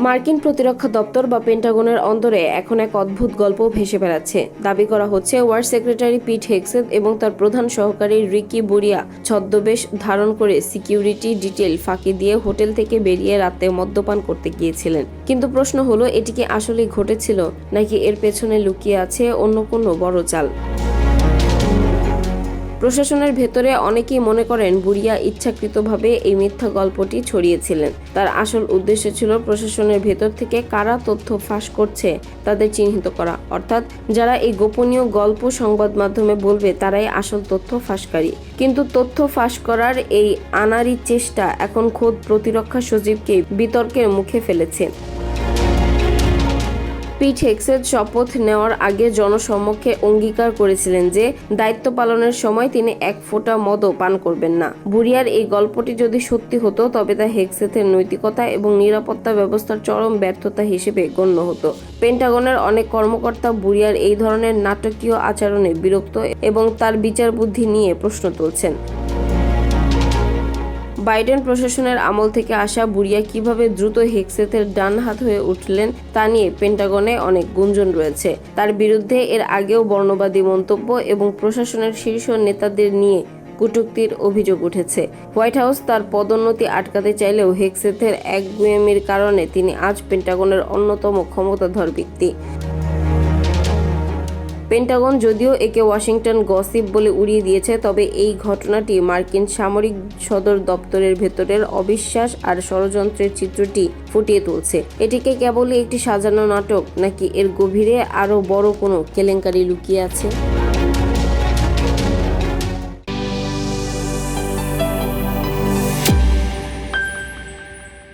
মার্কিন প্রতিরক্ষা দপ্তর বা পেন্টাগনের অন্দরে এখন এক অদ্ভুত গল্প ভেসে বেড়াচ্ছে। দাবি করা হচ্ছে ওয়ার সেক্রেটারি পিট হেগসেথ এবং তার প্রধান সহকারী রিকি বুরিয়া ছদ্মবেশ ধারণ করে সিকিউরিটি ডিটেল ফাঁকি দিয়ে হোটেল থেকে বেরিয়ে রাতে মদ্যপান করতে গিয়েছিলেন। কিন্তু প্রশ্ন হলো, এটি কি আসলেই ঘটেছিল, নাকি এর পেছনে লুকিয়ে আছে অন্য কোনো বড় চাল? প্রশাসনের ভেতরে অনেকেই মনে করেন বুরিয়া ইচ্ছাকৃতভাবে এই মিথ্যা গল্পটি ছড়িয়েছিলেন। তার আসল উদ্দেশ্য ছিল প্রশাসনের ভেতর থেকে কারা তথ্য ফাঁস করছে তাদের চিহ্নিত করা, অর্থাৎ যারা এই গোপনীয় গল্প সংবাদ মাধ্যমে বলবে তারাই আসল তথ্য ফাঁসকারী। কিন্তু তথ্য ফাঁস করার এই আনাড়ি চেষ্টা এখন খোদ প্রতিরক্ষা সচিবকে বিতর্কের মুখে ফেলেছে। পিট হেগসেথ শপথ নেওয়ার আগে জনসমক্ষে অঙ্গীকার করেছিলেন যে দায়িত্ব পালনের সময় তিনি এক ফোঁটা মদও পান করবেন না। বুরিয়ার এই গল্পটি যদি সত্যি হতো তবে তা হেগসেথের নৈতিকতা এবং নিরাপত্তা ব্যবস্থার চরম ব্যর্থতা হিসেবে গণ্য হতো। পেন্টাগনের অনেক কর্মকর্তা বুরিয়ার এই ধরনের নাটকীয় আচরণে বিরক্ত এবং তার বিচার বুদ্ধি নিয়ে প্রশ্ন তুলছেন। বাইডেন প্রশাসনের আমল থেকে আসা বুরিয়া কিভাবে দ্রুত হেগসেথের ডান হাত হয়ে উঠলেন তা নিয়ে পেন্টাগনে অনেক গুঞ্জন রয়েছে। তার বিরুদ্ধে এর আগেও বর্ণবাদী মন্তব্য এবং প্রশাসনের শীর্ষ নেতাদের নিয়ে কটূক্তির অভিযোগ উঠেছে। হোয়াইট হাউস তার পদোন্নতি আটকাতে চাইলেও হেগসেথের একগুঁয়েমির কারণে তিনি আজ পেন্টাগনের অন্যতম ক্ষমতাধর ব্যক্তি। পেন্টাগন যদিও একে ওয়াশিংটন গসিপ বলে উড়িয়ে দিয়েছে, তবে এই ঘটনাটি মার্কিন সামরিক সদর দপ্তরের ভেতরের অবিশ্বাস আর ষড়যন্ত্রের চিত্রটি ফুটিয়ে তুলছে। এটিকে কেবলই একটি সাজানো নাটক, নাকি এর গভীরে আরও বড় কোনো কেলেঙ্কারি লুকিয়ে আছে?